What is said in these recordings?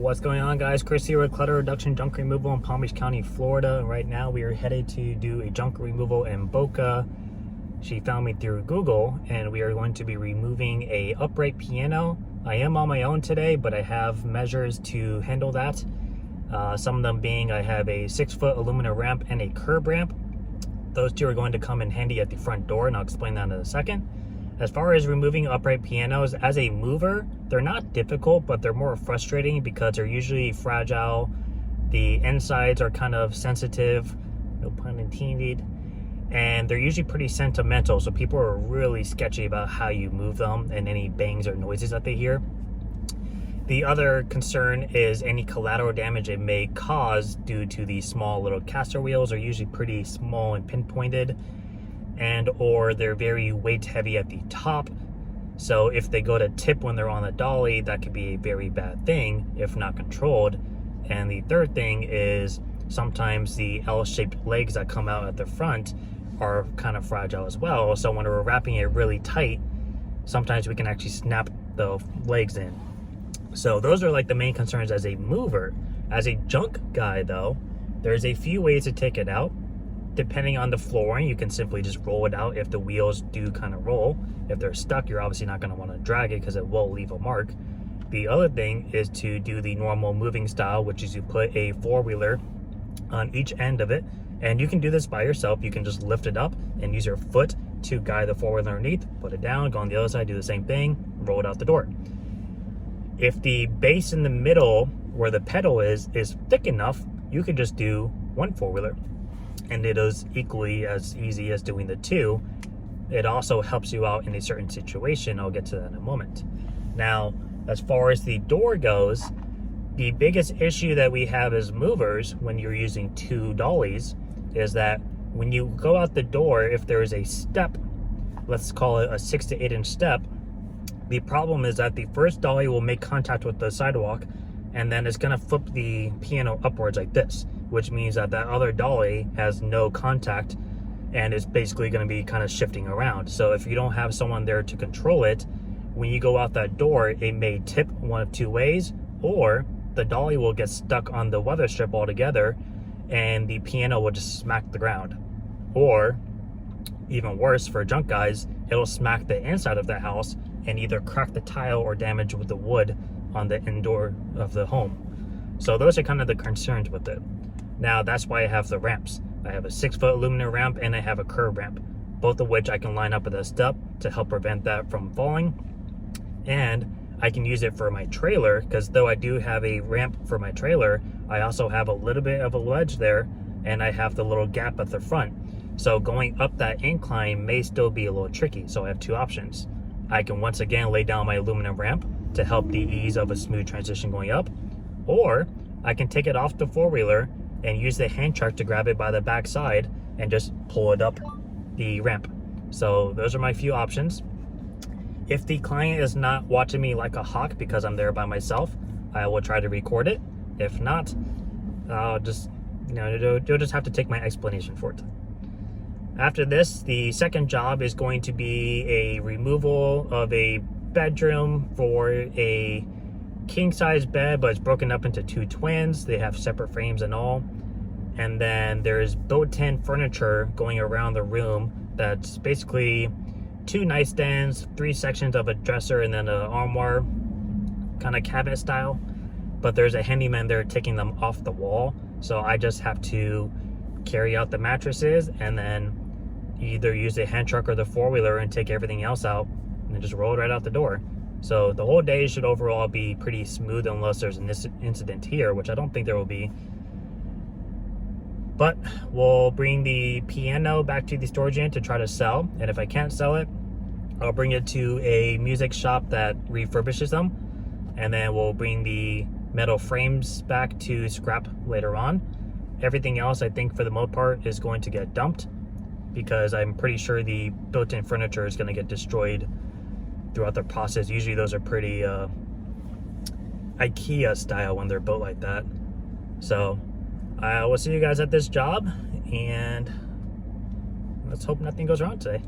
What's going on, guys? Chris here with Clutter Reduction Junk Removal in Palm Beach County, Florida. Right now we are headed to do a junk removal in Boca. She found me through Google, and we are going to be removing a upright piano. I am on my own today, but I have measures to handle that. Some of them being I have a 6-foot aluminum ramp and a curb ramp. Those two are going to come in handy at the front door, and I'll explain that in a second. As far as removing upright pianos, as a mover, they're not difficult, but they're more frustrating because they're usually fragile. The insides are kind of sensitive, no pun intended, and they're usually pretty sentimental, so people are really sketchy about how you move them and any bangs or noises that they hear. The other concern is any collateral damage it may cause due to these small little caster wheels are usually pretty small and pinpointed, and or they're very weight heavy at the top. So if they go to tip when they're on the dolly, that could be a very bad thing if not controlled. And the third thing is sometimes the L-shaped legs that come out at the front are kind of fragile as well. So when we're wrapping it really tight, sometimes we can actually snap the legs in. So those are like the main concerns as a mover. As a junk guy though, there's a few ways to take it out. Depending on the flooring, you can simply just roll it out if the wheels do kind of roll. If they're stuck, you're obviously not going to want to drag it because it will leave a mark. The other thing is to do the normal moving style, which is you put a four-wheeler on each end of it. And you can do this by yourself. You can just lift it up and use your foot to guide the four-wheeler underneath, put it down, go on the other side, do the same thing, roll it out the door. If the base in the middle where the pedal is thick enough, you could just do one four-wheeler. And it is equally as easy as doing the two. It also helps you out in a certain situation. I'll get to that in a moment. Now, as far as the door goes, the biggest issue that we have as movers when you're using two dollies is that when you go out the door, if there is a step, let's call it a 6 to 8 inch step, the problem is that the first dolly will make contact with the sidewalk, and then it's going to flip the piano upwards like this, which means that that other dolly has no contact and is basically going to be kind of shifting around. So if you don't have someone there to control it, when you go out that door, it may tip one of two ways, or the dolly will get stuck on the weather strip altogether and the piano will just smack the ground. Or even worse for junk guys, it'll smack the inside of the house and either crack the tile or damage with the wood on the indoor of the home. So those are kind of the concerns with it. Now that's why I have the ramps. I have a 6-foot aluminum ramp and I have a curb ramp, both of which I can line up with a step to help prevent that from falling. And I can use it for my trailer, because though I do have a ramp for my trailer, I also have a little bit of a ledge there and I have the little gap at the front. So going up that incline may still be a little tricky. So I have two options. I can once again lay down my aluminum ramp to help the ease of a smooth transition going up, or I can take it off the four-wheeler and use the hand truck to grab it by the back side and just pull it up the ramp. So those are my few options. If the client is not watching me like a hawk because I'm there by myself, I will try to record it. If not, I'll just, you'll just have to take my explanation for it. After this, the second job is going to be a removal of a bedroom for a king-size bed, but it's broken up into two twins. They have separate frames and all. And then there's built-in furniture going around the room that's basically 2 nightstands, 3 sections of a dresser, and then an armoire, kind of cabinet style. But there's a handyman there taking them off the wall. So I just have to carry out the mattresses and then either use the hand truck or the four-wheeler and take everything else out and then just roll it right out the door. So the whole day should overall be pretty smooth unless there's an incident here, which I don't think there will be. But we'll bring the piano back to the storage unit to try to sell. And if I can't sell it, I'll bring it to a music shop that refurbishes them. And then we'll bring the metal frames back to scrap later on. Everything else, I think for the most part, is going to get dumped, because I'm pretty sure the built-in furniture is going to get destroyed throughout the process. Usually those are pretty IKEA style when they're built like that. So I will see you guys at this job, and let's hope nothing goes wrong today.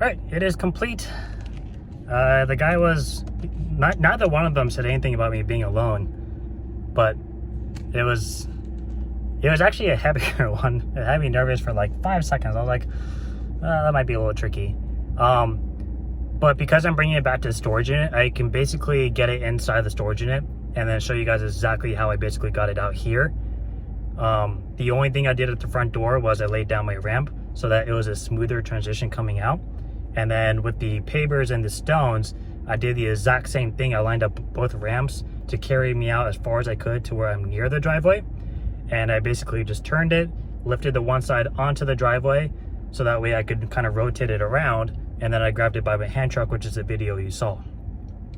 Alright, it is complete. The guy was, neither one of them said anything about me being alone, but it was actually a heavier one. It had me nervous for like 5 seconds. I was like, that might be a little tricky. But because I'm bringing it back to the storage unit, I can basically get it inside the storage unit and then show you guys exactly how I basically got it out here. The only thing I did at the front door was I laid down my ramp so that it was a smoother transition coming out. And then with the pavers and the stones, I did the exact same thing. I lined up both ramps to carry me out as far as I could to where I'm near the driveway. And I basically just turned it, lifted the one side onto the driveway so that way I could kind of rotate it around. And then I grabbed it by my hand truck, which is the video you saw.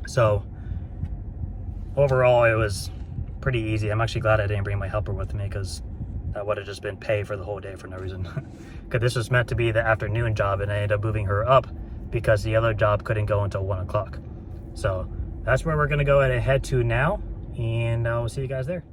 So overall, it was pretty easy. I'm actually glad I didn't bring my helper with me because that would have just been pay for the whole day for no reason. Because this was meant to be the afternoon job and I ended up moving her up because the other job couldn't go until 1 o'clock. So that's where we're gonna go ahead and head to now, and I'll see you guys there.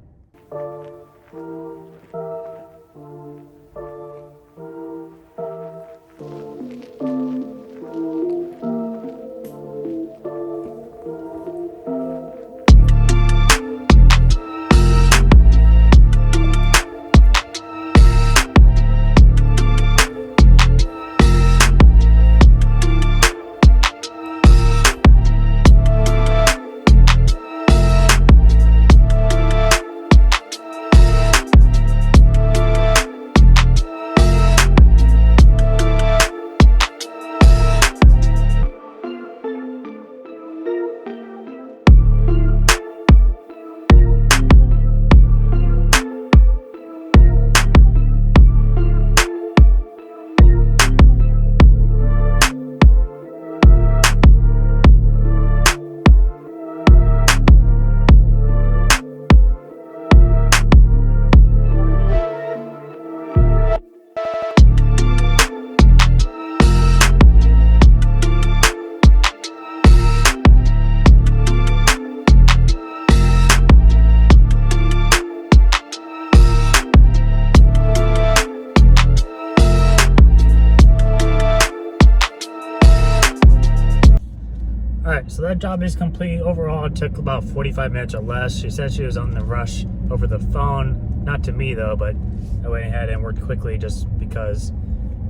So that job is complete. Overall, it took about 45 minutes or less. She said she was on the rush over the phone. Not to me though, but I went ahead and worked quickly just because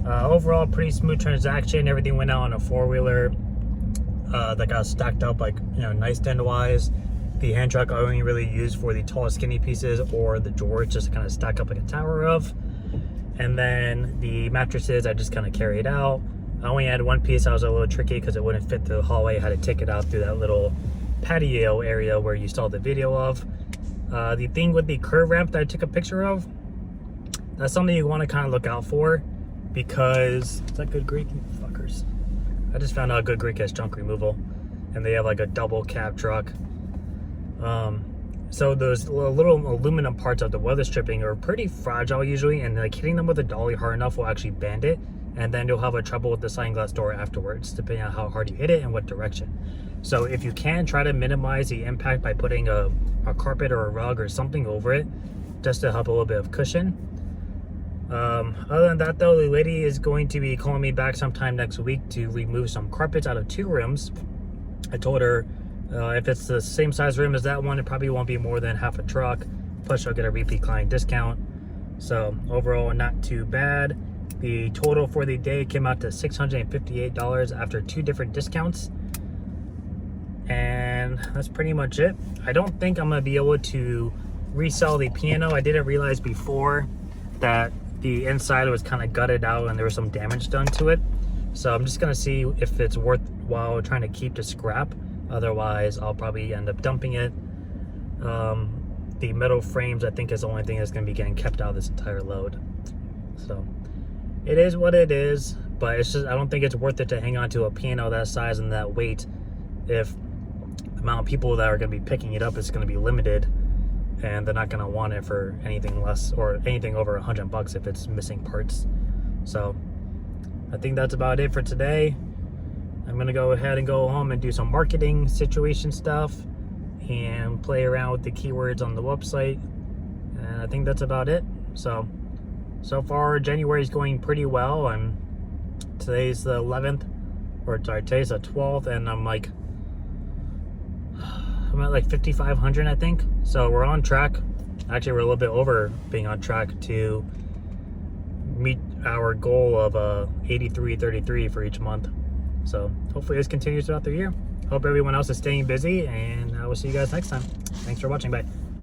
overall, pretty smooth transaction. Everything went out on a four-wheeler that got stacked up like, you know, nightstand wise. The hand truck I only really used for the tall skinny pieces or the drawers just to kind of stack up like a tower of. And then the mattresses I just kind of carried out. I only had one piece. I was a little tricky because it wouldn't fit through the hallway. I had to take it out through that little patio area where you saw the video of. The thing with the curve ramp that I took a picture of, that's something you want to kind of look out for because, is that Good Greek? Fuckers. I just found out Good Greek has junk removal and they have like a double cab truck. So those little aluminum parts of the weather stripping are pretty fragile usually, and like hitting them with a dolly hard enough will actually bend it. And then you'll have a trouble with the sliding glass door afterwards, depending on how hard you hit it and what direction. So if you can, try to minimize the impact by putting a carpet or a rug or something over it, just to help a little bit of cushion. Other than that though, the lady is going to be calling me back sometime next week to remove some carpets out of 2 rooms. I told her if it's the same size room as that one, it probably won't be more than half a truck. Plus she'll get a repeat client discount. So overall, not too bad. The total for the day came out to $658 after 2 different discounts. And that's pretty much it. I don't think I'm going to be able to resell the piano. I didn't realize before that the inside was kind of gutted out and there was some damage done to it. So I'm just going to see if it's worthwhile trying to keep the scrap. Otherwise, I'll probably end up dumping it. The metal frames, I think, is the only thing that's going to be getting kept out of this entire load. So it is what it is, but it's just, I don't think it's worth it to hang on to a piano that size and that weight if the amount of people that are going to be picking it up is going to be limited, and they're not going to want it for anything less or anything over $100 if it's missing parts. So I think that's about it for today. I'm going to go ahead and go home and do some marketing situation stuff and play around with the keywords on the website, and I think that's about it. So far January is going pretty well. Today's the 11th, or sorry, today's the 12th, and I'm at like 5,500, I think. So we're on track. Actually, we're a little bit over being on track to meet our goal of 83.33 for each month. So hopefully this continues throughout the year. Hope everyone else is staying busy, and I will see you guys next time. Thanks for watching. Bye.